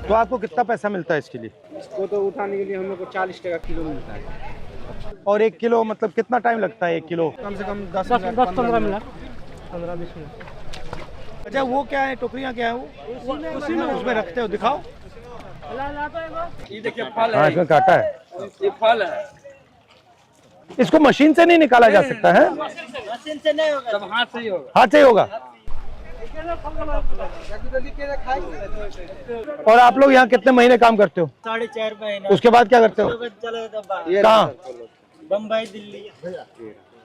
तो आपको कितना पैसा मिलता है इसके लिए? इसको तो उठाने के लिए हम लोग को 40 टका किलो मिलता है। और 1 किलो मतलब कितना टाइम लगता है 1 किलो? कम से कम 10-15 मिनट, 15-20 मिनट। अच्छा वो क्या है, टोकरियाँ क्या है वो? उसी में उसमें रखते हो, दिखाओ। ये देखिए फल हाँ है, इसमें काटा है। ये फल है। इसको मशीन से नहीं निकाला जा सकता है? मशीन से नहीं होगा, सब हाथ से ही होगा। हाथ से ही होगा। और आप लोग यहाँ कितने महीने काम करते हो? 4.5 महीने। उसके बाद क्या करते हो? कहाँ? बम्बई, दिल्ली।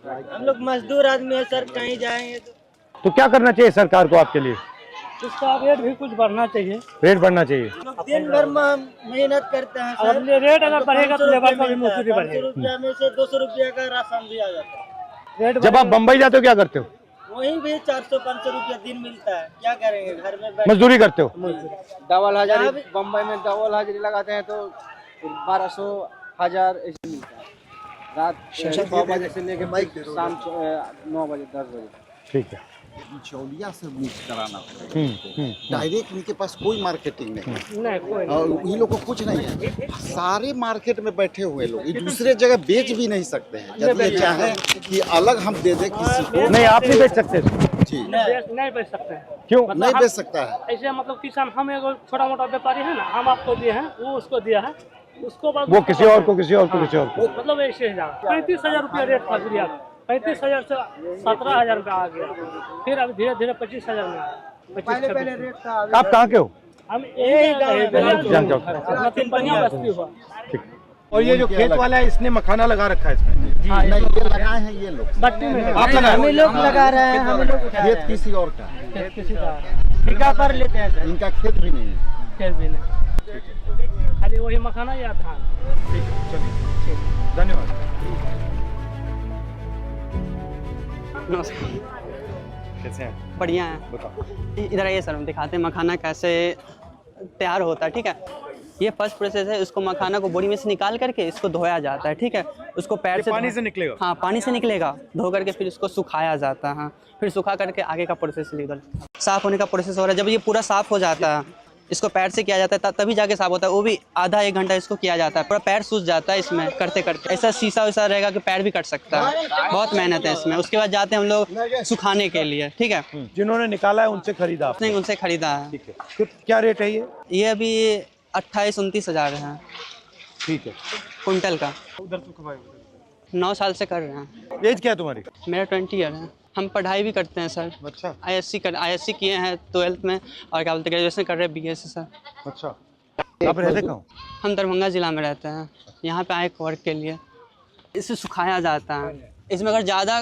हम लोग मजदूर आदमी है सर, कहीं जाएंगे तो क्या करना चाहिए सरकार को आपके लिए? उसका रेट भी कुछ बढ़ना चाहिए। रेट बढ़ना चाहिए। दिन भर में मेहनत करते हैं सर। रेट अगर बढ़ेगा तो लेबर का भी मजदूरी बढ़ेगा। 500 रुपया में से 200 रुपया का राशन भी आ जाता है। जब आप बम्बई जाते हो क्या करते हो? वहीं भी 400-500 रुपया दिन मिलता है। क्या करेंगे, घर में मजदूरी करते हो? डबल हाजिरी, बम्बई में डबल हाजिरी लगाते हैं तो 1200-1000 ऐसे मिलता है। रात 6 बजे से लेकर शाम 9 बजे 10 बजे। ठीक है। बिचौलिया से मिक्स कराना पड़ेगा। डायरेक्ट इनके पास कोई मार्केटिंग नहीं, और ये लोग को कुछ नहीं है। सारे मार्केट में बैठे हुए लोग ये दूसरे जगह बेच भी नहीं सकते हैं। यदि ये चाहें कि अलग हम दे दें किसी को, नहीं आप नहीं बेच सकते जी नहीं बेच सकते हैं। क्यों? नहीं बेच सकता है। ऐसे मतलब किसान, हम एगो छोटा मोटा व्यापारी है ना, हम आपको दिए हैं, वो उसको दिया है, उसको बाद वो किसी और को, किसी और को, किसी और को। मतलब ऐसे ही 35,000 रुपया रेट था यूरिया का। 35,000 से 17,000 रुपया आ गया, फिर अब धीरे धीरे 25,000 में आया। पहले रेट था। आप कहाँ के हो? हम यही बस्ती हुआ। ठीक। और ये जो खेत वाला है इसने मखाना लगा रखा है इसमें? नहीं, ये लगाए हैं ये लोग। बट्टी में आप लगाए? हम लोग लगा रहे हैं, हम लोग खेत किसी और का, किसी का ठेका पर लेते हैं सर। इनका खेत भी नहीं है। खेत भी नहीं, खाली वही मखाना या धान। ठीक है, चलिए धन्यवाद। कैसे हैं? बढ़िया है। बताओ। इधर आइए सर, हम दिखाते हैं मखाना कैसे तैयार होता है। ठीक है, ये फर्स्ट प्रोसेस है। इसको मखाना को बोरी में से निकाल करके इसको धोया जाता है। ठीक है, उसको पैर से पानी से निकलेगा? हाँ, पानी से निकलेगा। धो करके फिर इसको सुखाया जाता है। हाँ, फिर सुखा करके आगे का प्रोसेस इधर साफ़ होने का प्रोसेस हो रहा है। जब ये पूरा साफ़ हो जाता है, इसको पैर से किया जाता है तभी जाके साफ होता है। वो भी आधा 1 घंटा इसको किया जाता है। पूरा पैर सूज जाता है इसमें करते करते। ऐसा शीशा वैसा रहेगा कि पैर भी कट सकता है। बहुत मेहनत है इसमें। उसके बाद जाते हैं हम लोग सुखाने के लिए। ठीक है, जिन्होंने निकाला है उनसे खरीदा आपने? नहीं, उनसे खरीदा है। ठीक है। तो क्या रेट है ये? ये अभी 28-29 हज़ार है ठीक है। कुंटल का। 9 साल से कर रहे हैं। एज क्या है तुम्हारी? मेरा 20 ईयर है। हम पढ़ाई भी करते हैं सर। अच्छा। ISC किए हैं 12th में, और क्या बोलते हैं ग्रेजुएशन कर रहे हैं BSc सर। अच्छा। आप रहते कहाँ? हम दरभंगा ज़िला में रहते हैं। यहाँ पे आए वर्क के लिए। इसे सुखाया जाता है। इसमें अगर ज़्यादा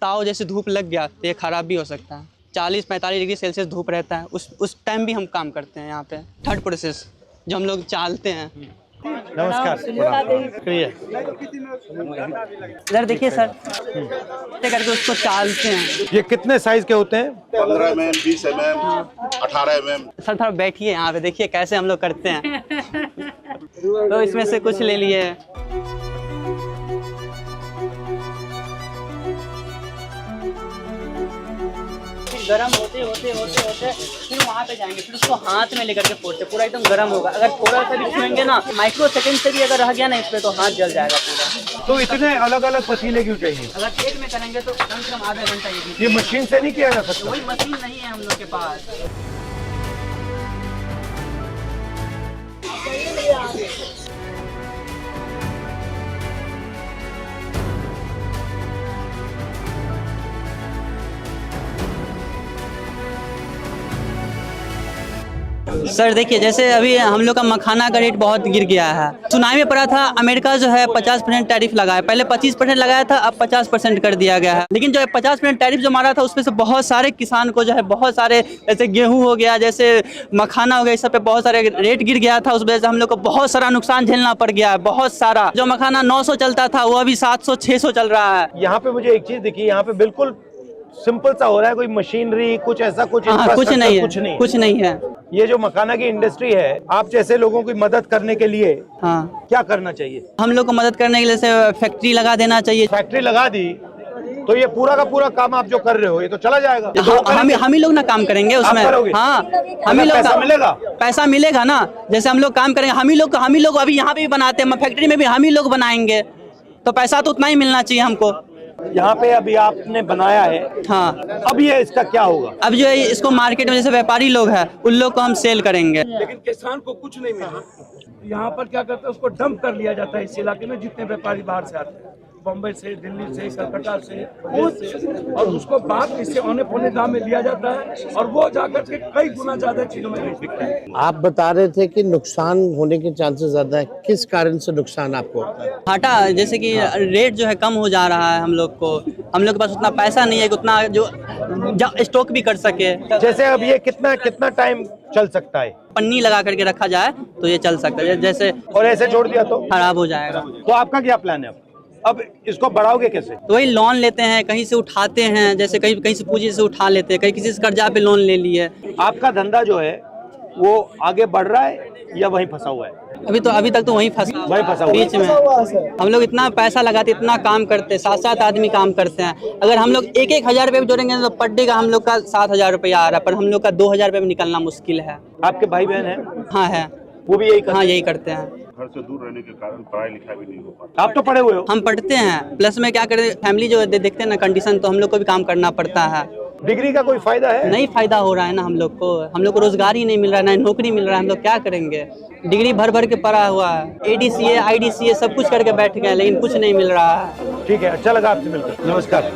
ताव जैसे धूप लग गया तो ये ख़राब भी हो सकता है। 40-45 डिग्री सेल्सियस धूप रहता है, उस टाइम भी हम काम करते हैं यहाँ पे। थर्ड प्रोसेस जो हम लोग चालते हैं। नमस्कार। इधर देखिए सर, ऐसे करके उसको चालते हैं। ये कितने साइज के होते हैं? 15 mm, 20 mm, 18 mm। सर थोड़ा बैठिए यहाँ पे, देखिए कैसे हम लोग करते हैं। तो इसमें से कुछ ले लिए। गरम होते होते होते होते फिर वहाँ पे जाएंगे, फिर उसको हाथ में लेकर के फोड़ते। पूरा एकदम गरम होगा। अगर थोड़ा सा भी छुएंगे ना, माइक्रो सेकंड से भी अगर रह गया ना इस पे, तो हाथ जल जाएगा पूरा। तो इतने अलग अलग पतीले क्यों चाहिए? अगर एक में करेंगे तो कम से कम आधा घंटा। ये मशीन से नहीं किया जा सकता? वही मशीन नहीं है हम लोग के पास। सर देखिए, जैसे अभी हम लोग का मखाना का रेट बहुत गिर गया है। सुनाई में पड़ा था अमेरिका जो है 50% टैरिफ लगाया। पहले 25% लगाया था, अब 50% कर दिया गया है। लेकिन जो है 50% टैरिफ जो मारा था उसमें से बहुत सारे किसान को जो है बहुत सारे, जैसे गेहूं हो गया, जैसे मखाना हो गया, इस सब पे बहुत सारे रेट गिर गया था। उस वजह से हम लोग को बहुत सारा नुकसान झेलना पड़ गया है, बहुत सारा। जो मखाना 900 चलता था वो अभी 700-600 चल रहा है। यहाँ पे मुझे एक चीज दिखी, यहाँ पे बिल्कुल सिंपल सा हो रहा है। कोई मशीनरी कुछ ऐसा कुछ कुछ नहीं है, कुछ नहीं है। ये जो मखाना की इंडस्ट्री है, आप जैसे लोगों की मदद करने के लिए क्या करना चाहिए? हम लोग को मदद करने के लिए फैक्ट्री लगा देना चाहिए। फैक्ट्री लगा दी तो ये पूरा का पूरा काम आप जो कर रहे हो ये तो चला जाएगा। हम ही लोग ना काम करेंगे उसमें। करोगे? हाँ, हम ही लोग पैसा मिलेगा? पैसा मिलेगा ना। जैसे हम लोग काम करेंगे, हम ही लोग अभी यहाँ पे भी बनाते हैं, फैक्ट्री में भी हम ही लोग बनाएंगे, तो पैसा तो उतना ही मिलना चाहिए हमको। यहाँ पे अभी आपने बनाया है, हाँ, अब ये इसका क्या होगा? अब जो है इसको मार्केट में जैसे व्यापारी लोग हैं उन लोग को हम सेल करेंगे। लेकिन किसान को कुछ नहीं मिला। यहाँ पर क्या करते हैं, उसको डंप कर लिया जाता है इस इलाके में, जितने व्यापारी बाहर से आते हैं, बम्बई से, दिल्ली से, कलकत्ता से, और उसको बाद इससे औने पौने दाम में लिया जाता है और वो जाकर के कई गुना ज्यादा चीजों में बिकता है। आप बता रहे थे कि नुकसान होने के चांसेस ज्यादा है, किस कारण से नुकसान आपको होता है? घाटा, जैसे कि रेट जो है कम हो जा रहा है, हम लोग के पास उतना पैसा नहीं है कि उतना जो स्टॉक भी कर सके। जैसे अब ये कितना टाइम चल सकता है? पन्नी लगा करके रखा जाए तो ये चल सकता है, जैसे और ऐसे छोड़ दिया तो खराब हो जाएगा। तो आपका क्या प्लान है अब इसको बढ़ाओगे कैसे? तो वही लोन लेते हैं, कहीं से उठाते हैं, जैसे कहीं से पूंजी से उठा लेते हैं, कहीं किसी से कर्जा पे लोन ले लिए। आपका धंधा जो है वो आगे बढ़ रहा है या वहीं फंसा हुआ है? अभी तक तो वहीं फंसा हुआ बीच में। हम लोग इतना पैसा लगाते, इतना काम करते, 7 आदमी काम करते हैं। अगर हम लोग 1,000 रुपये भी जोड़ेंगे तो पर डे का हम लोग का 7,000 रुपया आ रहा है, पर हम लोग का 2,000 रुपये में निकलना मुश्किल है। आपके भाई बहन है? हाँ है, वो भी यही करते हैं। घर से दूर रहने के कारण पढ़ाई लिखाई भी नहीं हो पाता। आप तो पढ़े हुए हो? हम पढ़ते हैं, प्लस में क्या करें, फैमिली जो देखते हैं ना कंडीशन, तो हम लोग को भी काम करना पड़ता है। डिग्री का कोई फायदा है? नहीं फायदा हो रहा है ना हम लोग को रोजगार ही नहीं मिल रहा है, ना नौकरी मिल रहा है, हम लोग क्या करेंगे? डिग्री भर के पढ़ा हुआ है, ADCA IDCA सब कुछ करके बैठ गए, लेकिन कुछ नहीं मिल रहा है। ठीक है, अच्छा लगा आपसे मिलकर। नमस्कार।